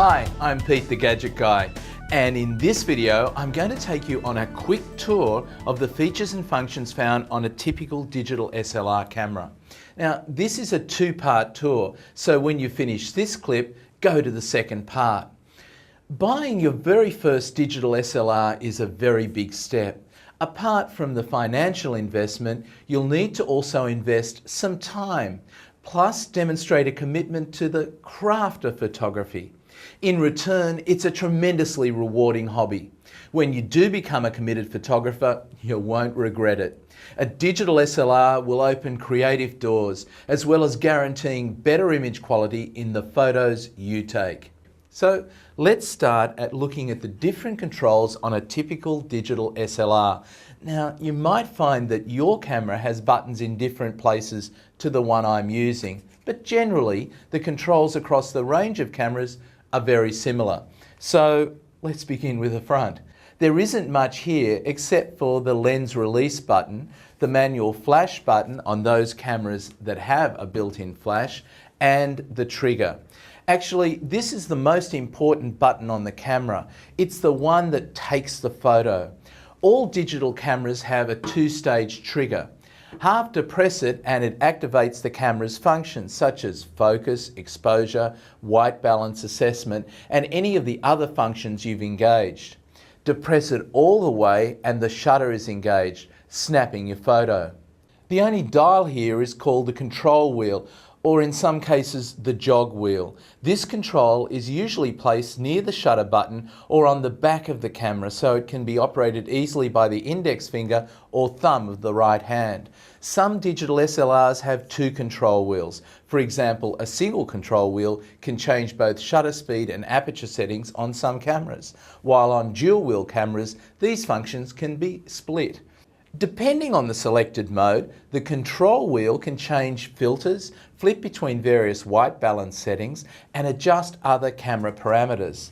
Hi, I'm Pete the Gadget Guy, and in this video I'm going to take you on a quick tour of the features and functions found on a typical digital SLR camera. Now this is a two-part tour, so when you finish this clip, go to the second part. Buying your very first digital SLR is a very big step. Apart from the financial investment, you'll need to also invest some time, plus demonstrate a commitment to the craft of photography. In return, it's a tremendously rewarding hobby. When you do become a committed photographer, you won't regret it. A digital SLR will open creative doors, as well as guaranteeing better image quality in the photos you take. So let's start at looking at the different controls on a typical digital SLR. Now you might find that your camera has buttons in different places to the one I'm using, but generally the controls across the range of cameras are very similar. So let's begin with the front. There isn't much here except for the lens release button, the manual flash button on those cameras that have a built-in flash, and the trigger. Actually, this is the most important button on the camera. It's the one that takes the photo. All digital cameras have a two-stage trigger. Half depress it and it activates the camera's functions such as focus, exposure, white balance assessment, and any of the other functions you've engaged. Depress it all the way and the shutter is engaged, snapping your photo. The only dial here is called the control wheel, or in some cases the jog wheel. This control is usually placed near the shutter button or on the back of the camera, so it can be operated easily by the index finger or thumb of the right hand. Some digital SLRs have two control wheels. For example, a single control wheel can change both shutter speed and aperture settings on some cameras, while on dual wheel cameras these functions can be split. Depending on the selected mode, the control wheel can change filters, flip between various white balance settings, and adjust other camera parameters.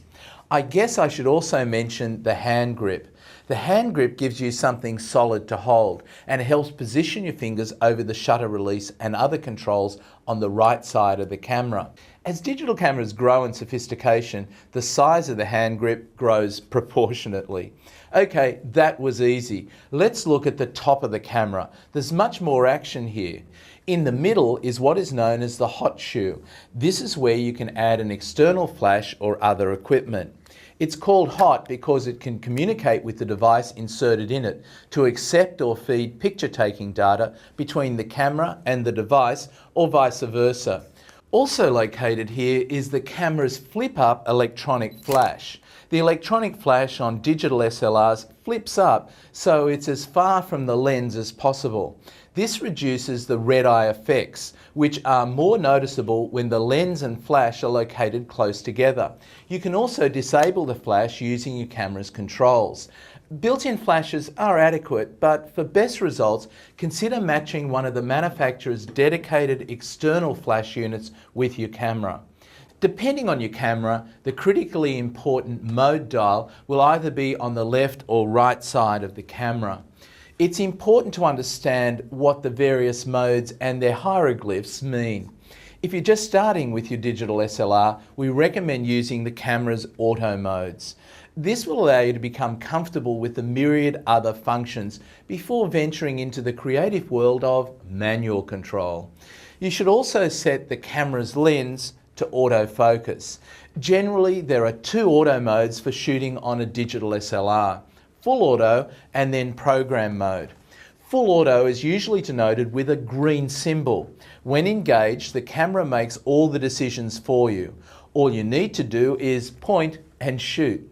I guess I should also mention the hand grip. The hand grip gives you something solid to hold and helps position your fingers over the shutter release and other controls on the right side of the camera. As digital cameras grow in sophistication, the size of the hand grip grows proportionately. Okay, that was easy. Let's look at the top of the camera. There's much more action here. In the middle is what is known as the hot shoe. This is where you can add an external flash or other equipment. It's called hot because it can communicate with the device inserted in it to accept or feed picture-taking data between the camera and the device or vice versa. Also located here is the camera's flip-up electronic flash. The electronic flash on digital SLRs flips up, so it's as far from the lens as possible. This reduces the red eye effects, which are more noticeable when the lens and flash are located close together. You can also disable the flash using your camera's controls. Built-in flashes are adequate, but for best results, consider matching one of the manufacturer's dedicated external flash units with your camera. Depending on your camera, the critically important mode dial will either be on the left or right side of the camera. It's important to understand what the various modes and their hieroglyphs mean. If you're just starting with your digital SLR, we recommend using the camera's auto modes. This will allow you to become comfortable with the myriad other functions before venturing into the creative world of manual control. You should also set the camera's lens to autofocus. Generally, there are two auto modes for shooting on a digital SLR: full auto and then program mode. Full auto is usually denoted with a green symbol. When engaged, the camera makes all the decisions for you. All you need to do is point and shoot.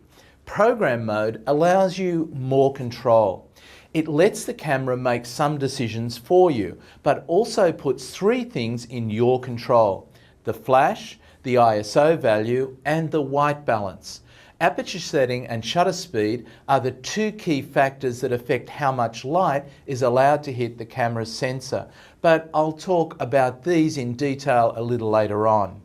Program mode allows you more control. It lets the camera make some decisions for you, but also puts three things in your control: the flash, the ISO value, and the white balance. Aperture setting and shutter speed are the two key factors that affect how much light is allowed to hit the camera's sensor, but I'll talk about these in detail a little later on.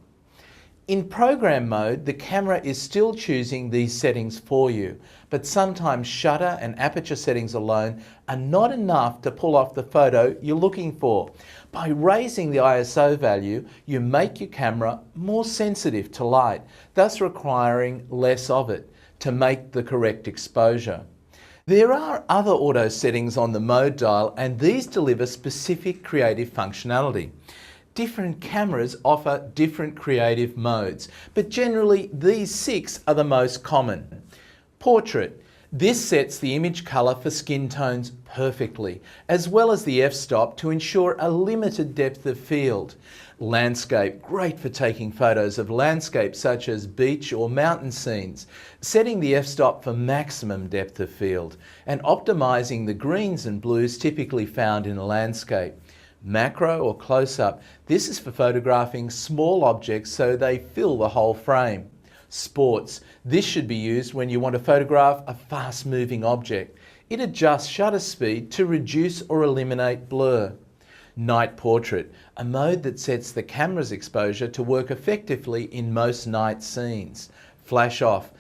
In program mode, the camera is still choosing these settings for you, but sometimes shutter and aperture settings alone are not enough to pull off the photo you're looking for. By raising the ISO value, you make your camera more sensitive to light, thus requiring less of it to make the correct exposure. There are other auto settings on the mode dial, and these deliver specific creative functionality. Different cameras offer different creative modes, but generally these 6 are the most common. Portrait. This sets the image colour for skin tones perfectly, as well as the f-stop to ensure a limited depth of field. Landscape, great for taking photos of landscapes such as beach or mountain scenes, setting the f-stop for maximum depth of field, and optimising the greens and blues typically found in a landscape. Macro or close-up, this is for photographing small objects so they fill the whole frame. Sports, this should be used when you want to photograph a fast-moving object. It adjusts shutter speed to reduce or eliminate blur. Night portrait, a mode that sets the camera's exposure to work effectively in most night scenes. Flash off,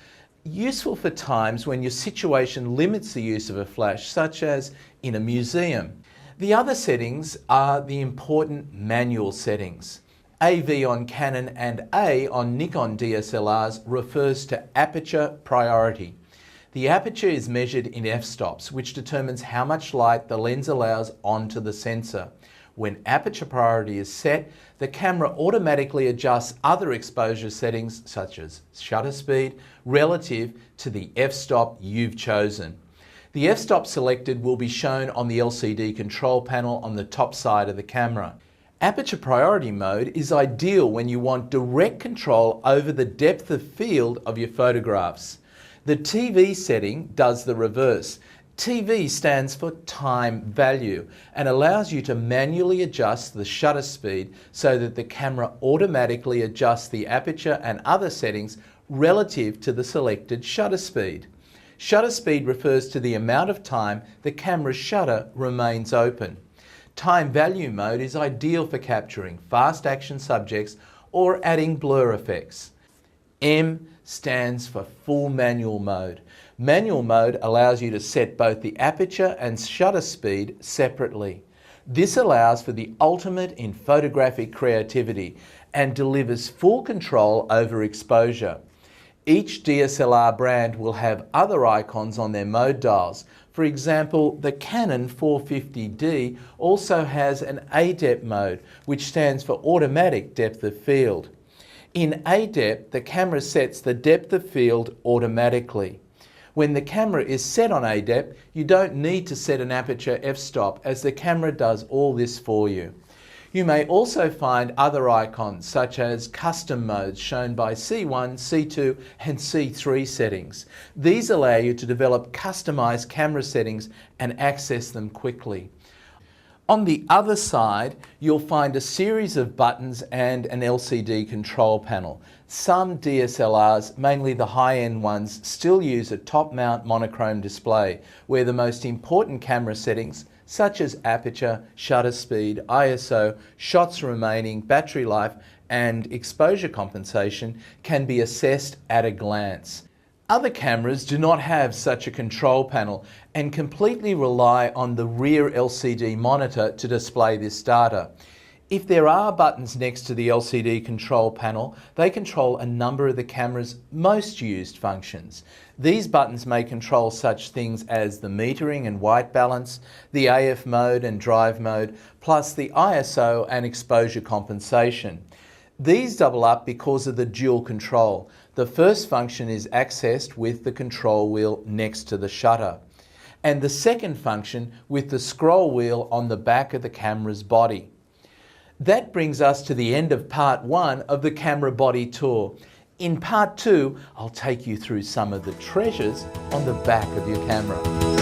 useful for times when your situation limits the use of a flash, such as in a museum. The other settings are the important manual settings. AV on Canon and A on Nikon DSLRs refers to aperture priority. The aperture is measured in f-stops, which determines how much light the lens allows onto the sensor. When aperture priority is set, the camera automatically adjusts other exposure settings such as shutter speed relative to the f-stop you've chosen. The f-stop selected will be shown on the LCD control panel on the top side of the camera. Aperture priority mode is ideal when you want direct control over the depth of field of your photographs. The TV setting does the reverse. TV stands for time value and allows you to manually adjust the shutter speed so that the camera automatically adjusts the aperture and other settings relative to the selected shutter speed. Shutter speed refers to the amount of time the camera's shutter remains open. Time value mode is ideal for capturing fast action subjects or adding blur effects. M stands for full manual mode. Manual mode allows you to set both the aperture and shutter speed separately. This allows for the ultimate in photographic creativity and delivers full control over exposure. Each DSLR brand will have other icons on their mode dials. For example, the Canon 450D also has an ADEP mode, which stands for automatic depth of field. In ADEP, the camera sets the depth of field automatically. When the camera is set on ADEP, you don't need to set an aperture f-stop, as the camera does all this for you. You may also find other icons such as custom modes shown by C1, C2 and C3 settings. These allow you to develop customized camera settings and access them quickly. On the other side, you'll find a series of buttons and an LCD control panel. Some DSLRs, mainly the high-end ones, still use a top-mount monochrome display, where the most important camera settings such as aperture, shutter speed, ISO, shots remaining, battery life, and exposure compensation can be assessed at a glance. Other cameras do not have such a control panel and completely rely on the rear LCD monitor to display this data. If there are buttons next to the LCD control panel, they control a number of the camera's most used functions. These buttons may control such things as the metering and white balance, the AF mode and drive mode, plus the ISO and exposure compensation. These double up because of the dual control. The first function is accessed with the control wheel next to the shutter, and the second function with the scroll wheel on the back of the camera's body. That brings us to the end of part 1 of the camera body tour. In part 2, I'll take you through some of the treasures on the back of your camera.